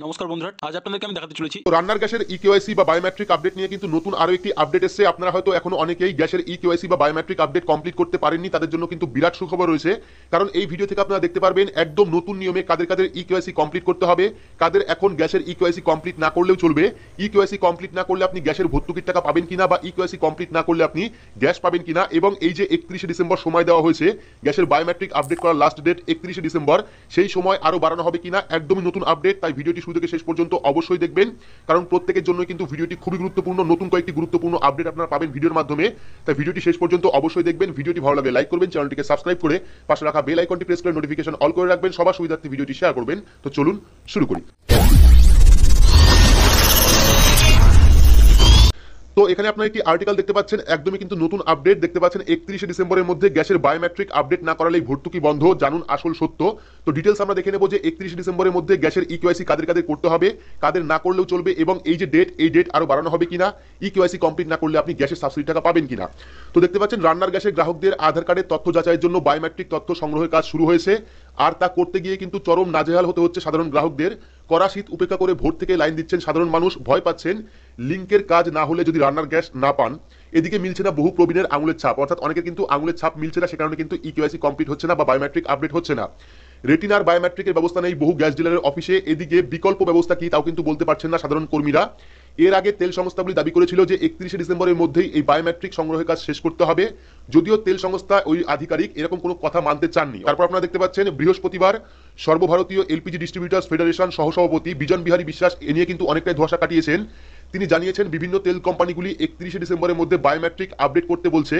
নমস্কার বন্ধুরা, আজ আপনাদেরকে আমি দেখাতে চলেছি তো রান্নার গ্যাসের ইকেওয়াইসি বা বায়োমেট্রিক আপডেট নিয়ে কিন্তু নতুন আরো একটি আপডেট এসেছে। আপনারা হয়তো এখনো অনেকেই গ্যাসের ইকেওয়াইসি বা বায়োমেট্রিক আপডেট কমপ্লিট করতে পারেননি, তাদের জন্য কিন্তু বিরাট সুখবর রয়েছে। কারণ এই ভিডিও থেকে আপনারা দেখতে পারবেন একদম নতুন নিয়মে কাদের কাদের ইকেওয়াইসি কমপ্লিট করতে হবে, কাদের এখন গ্যাসের ইকেওয়াইসি কমপ্লিট না করলেও চলবে, ইকেওয়াইসি কমপ্লিট না করলে আপনি গ্যাসের ভর্তুকির টাকা পাবেন কিনা, বা ইকেওয়াইসি কমপ্লিট না করলে আপনি গ্যাস পাবেন কিনা, এবং এই যে 31শে ডিসেম্বর সময় দেওয়া হয়েছে গ্যাসের বায়োমেট্রিক আপডেট করার লাস্ট ডেট 31শে ডিসেম্বর, সেই সময় আরো বাড়ানো হবে কিনা, একদমই নতুন আপডেট। তাই ভিডিওটি শুরু থেকে শেষ পর্যন্ত অবশ্যই দেখবেন, কারণ প্রত্যেকের জন্য কিন্তু ভিডিওটি খুবই গুরুত্বপূর্ণ। নতুন কয়েকটি গুরুত্বপূর্ণ আপডেট আপনারা পাবেন ভিডিওর মাধ্যমে। তাই ভিডিওটি শেষ পর্যন্ত অবশ্যই দেখবেন। ভিডিওটি ভালো লাগলে লাইক করবেন, চ্যানেলটিকে সাবস্ক্রাইব করে পাশে রাখা বেল আইকনটি প্রেস করে নোটিফিকেশন অল করে রাখবেন, সবার সুবিধার্থে ভিডিওটি শেয়ার করবেন। তো চলুন শুরু করি। তো এখানে আপনারা একটি আর্টিকেল দেখতে পাচ্ছেন, একদমই কিন্তু নতুন আপডেট দেখতে পাচ্ছেন। 31শে ডিসেম্বরের মধ্যে গ্যাসের বায়োমেট্রিক আপডেট না করালেই ভর্তুকি বন্ধ, জানুন আসল সত্য। তো ডিটেলস আমরা দেখে নেব যে 31শে ডিসেম্বরের মধ্যে গ্যাসের ইকেওয়াইসি কাদের কাদের করতে হবে, কাদের না করলেও চলবে, এবং এই যে ডেট, এই ডেট আরো বাড়ানো হবে কিনা, ইকেওয়াইসি কমপ্লিট না করলে আপনি গ্যাসের সাবসিডি টাকা পাবেন কিনা। তো দেখতে পাচ্ছেন রান্নার গ্যাসের গ্রাহকদের আধার কার্ডের তথ্য যাচাইয়ের জন্য বায়োমেট্রিক তথ্য সংগ্রহের কাজ শুরু হয়েছে। আর তা করতে গিয়ে কিন্তু চরম নাজেহাল হতে হচ্ছে সাধারণ গ্রাহকদের। কড়া শীত উপেক্ষা করে ভোর থেকে লাইন দিচ্ছেন সাধারণ মানুষ, ভয় পাচ্ছেন লিঙ্কের কাজ না হলে যদি রান্নার গ্যাস না পান। এদিকে মিলছে না বহু প্রবীণের আঙুলের ছাপ, অর্থাৎ অনেকের কিন্তু আঙুলের ছাপ মিলছে না, সে কারণে কিন্তু ইকেওয়াইসি কমপ্লিট হচ্ছে না বা বায়োমেট্রিক আপডেট হচ্ছে না। রেটিনার বায়োমেট্রিকের ব্যবস্থা নেই বহু গ্যাস ডিলারের অফিসে। এদিকে বিকল্প ব্যবস্থা কি তাও কিন্তু বলতে পারছেন না সাধারণ কর্মীরা। এর আগে তেল সংস্থাগুলি দাবি করেছিল যে 31শে ডিসেম্বরের মধ্যেই এই বায়োমেট্রিক সংগ্রহের কাজ শেষ করতে হবে, যদিও তেল সংস্থা ওই আধিকারিক এরকম কোনো কথা মানতে চাননি। তারপর আপনারা দেখতে পাচ্ছেন বৃহস্পতিবার সর্বভারতীয় এলপিজি ডিস্ট্রিবিউটার্স ফেডারেশন সহসভাপতি বিজন বিহারী বিশ্বাস এ নিয়ে কিন্তু অনেকটাই ধোঁয়াশা কাটিয়েছেন। তিনি জানিয়েছেন বিভিন্ন তেল কোম্পানিগুলি 31শে ডিসেম্বরের মধ্যে বায়োমেট্রিক আপডেট করতে বলছে,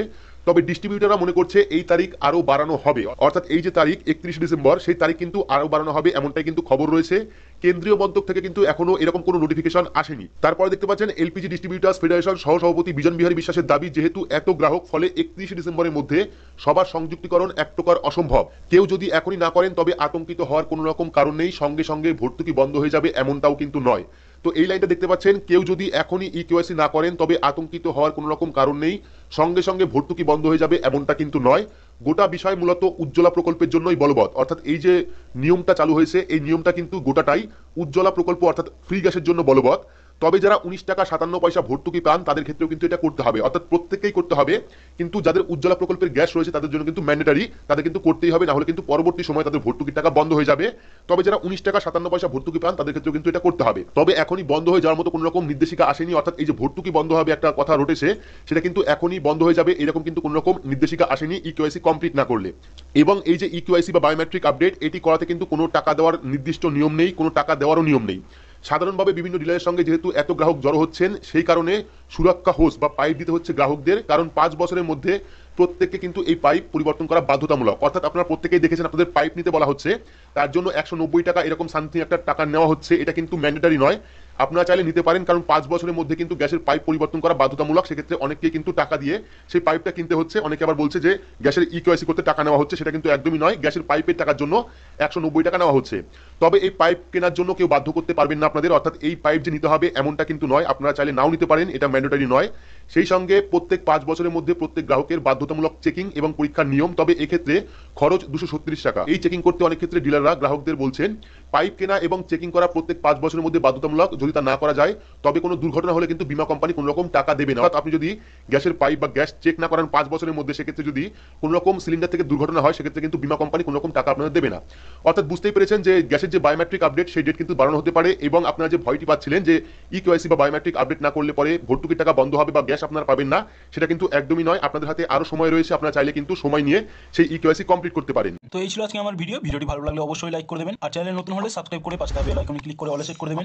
তবে ডিস্ট্রিবিউটাররা মনে করছে এই তারিখ আরো বাড়ানো হবে, অর্থাৎ এই যে তারিখ 31শে ডিসেম্বর, সেই তারিখ কিন্তু আরো বাড়ানো হবে এমনটাই কিন্তু খবর রয়েছে। কেন্দ্রীয় মন্ত্রক থেকে কিন্তু এখনো এরকম কোনো নোটিফিকেশন আসেনি। তারপরে দেখতে পাচ্ছেন এলপিজি ডিস্ট্রিবিউটার্স ফেডারেশন সহসভাপতি বিজন বিহারী বিশ্বাসের দাবি, যেহেতু এত গ্রাহক, ফলে 31শে ডিসেম্বরের মধ্যে সবার সংযুক্তিকরণ এক প্রকার অসম্ভব। কেউ যদি এখনই না করেন তবে আতঙ্কিত হওয়ার কোনো রকম কারণ নেই, সঙ্গে সঙ্গে ভর্তুকি বন্ধ হয়ে যাবে এমনটাও কিন্তু নয়। তো এই লাইনটা দেখতে পাচ্ছেন, কেউ যদি এখনই ইকেওয়াইসি না করেন তবে আতঙ্কিত হওয়ার কোনো রকম কারণ নেই, সঙ্গে সঙ্গে ভর্তুকি বন্ধ হয়ে যাবে এমনটা কিন্তু নয়। গোটা বিষয় মূলত উজ্জ্বলা প্রকল্পের জন্যই বলবৎ, অর্থাৎ এই যে নিয়মটা চালু হয়েছে এই নিয়মটা কিন্তু গোটাটাই উজ্জ্বলা প্রকল্প অর্থাৎ ফ্রি গ্যাসের জন্য বলবৎ। তবে যারা 19 টাকা 57 পয়সা ভর্তুকি পান তাদের ক্ষেত্রেও কিন্তু এটা করতে হবে, অর্থাৎ প্রত্যেককেই করতে হবে। কিন্তু যাদের উজ্জ্বলা প্রকল্পের গ্যাস রয়েছে তাদের জন্য কিন্তু ম্যান্ডেটারি, তাদের কিন্তু করতেই হবে, না হলে কিন্তু পরবর্তী সময় তাদের ভর্তুকির টাকা বন্ধ হয়ে যাবে। তবে যারা 19 টাকা 57 পয়সা ভর্তুকি পান তাদের ক্ষেত্রেও কিন্তু এটা করতে হবে। তবে এখনই বন্ধ হয়ে যাওয়ার মতো কোনো রকম নির্দেশিকা আসেনি, অর্থাৎ এই যে ভর্তুকি বন্ধ হবে একটা কথা রটেছে, সেটা কিন্তু এখনই বন্ধ হয়ে যাবে এরকম কিন্তু কোনো রকম নির্দেশিকা আসেনি ইকেওয়াইসি কমপ্লিট না করলে। এবং এই যে ইকেওয়াইসি বা বায়োমেট্রিক আপডেট, এটি করাতে কিন্তু কোনো টাকা দেওয়ার নির্দিষ্ট নিয়ম নেই, কোনো টাকা দেওয়ারও নিয়ম নেই। সাধারণভাবে বিভিন্ন ডিলারের সঙ্গে যেহেতু এত গ্রাহক জড়ো হচ্ছেন, সেই কারণে সুরক্ষা হোস বা পাইপ দিতে হচ্ছে গ্রাহকদের, কারণ 5 বছরের মধ্যে প্রত্যেককে কিন্তু এই পাইপ পরিবর্তন করা বাধ্যতামূলক। অর্থাৎ আপনারা প্রত্যেকেই দেখেছেন আপনাদের পাইপ নিতে বলা হচ্ছে, তার জন্য 190 টাকা এরকম সামথিং একটা টাকা নেওয়া হচ্ছে, এটা কিন্তু ম্যান্ডেটারি নয়। আপনারা চাইলে নিতে পারেন, কারণ 5 বছরের মধ্যে কিন্তু গ্যাসের পাইপ পরিবর্তন করা বাধ্যতামূলক। সেক্ষেত্রে অনেককেই কিন্তু টাকা দিয়ে সেই পাইপটা কিনতে হচ্ছে। অনেকে আবার বলছে যে গ্যাসের ইকেওয়াইসি করতে টাকা নেওয়া হচ্ছে, সেটা কিন্তু একদমই নয়। গ্যাসের পাইপের টাকার জন্য 190 টাকা নেওয়া হচ্ছে। তবে এই পাইপ কেনার জন্য কেউ বাধ্য করতে পারবেন না আপনাদের, অর্থাৎ এই পাইপ যে নিতে হবে এমনটা কিন্তু নয়, আপনারা চাইলে নাও নিতে পারেন, এটা ম্যান্ডেটারি নয়। সেই সঙ্গে প্রত্যেক 5 বছরের মধ্যে প্রত্যেক গ্রাহকের বাধ্যতামূলক চেকিং এবং পরীক্ষার নিয়ম, তবে এক্ষেত্রে খরচ 236 টাকা। এই চেকিং করতে অনেক ক্ষেত্রে ডিলাররা গ্রাহকদের বলছেন পাইপ কেনা এবং চেকিং করা প্রত্যেক 5 বছরের মধ্যে বাধ্যতামূলক, যদি তা না করা যায় তবে কোনো দুর্ঘটনা হলে কিন্তু বীমা কোম্পানি কোনো রকম টাকা দেবে না। আপনি যদি গ্যাসের পাইপ বা গ্যাস চেক না করেন 5 বছরের মধ্যে, সেক্ষেত্রে যদি কোনো রকম সিলিন্ডার থেকে দুর্ঘটনা হয় সেক্ষেত্রে কিন্তু বীমা কোম্পানি কোনো রকম টাকা আপনাদের দেবে না। অর্থাৎ বুঝতেই পেরেছেন যে গ্যাসের যে বায়োমেট্রিক আপডেট সেই ডেট কিন্তু বাড়ানো হতে পারে, এবং আপনারা যে ভয়টি পাচ্ছিলেন যে ইকেওয়াইসি বা বায়োমেট্রিক আপডেট না করলে পরে ভর্তুকির টাকা বন্ধ হবে বা গ্যাস আপনারা পাবেন না, সেটা কিন্তু একদমই নয়। আপনাদের হাতে আরো সময় রয়েছে, আপনারা চাইলে কিন্তু সময় নিয়ে সেই ইকেওয়াইসি কমপ্লিট করতে পারেন। তো এই ছিল আজকে আমার ভিডিওটি ভালো লাগলে অবশ্যই লাইক করে দেবেন, আর চ্যানেলে নতুন হলে সাবস্ক্রাইব করে পাশে থাকা বেল আইকনে ক্লিক করে অল সেট করে দেবেন।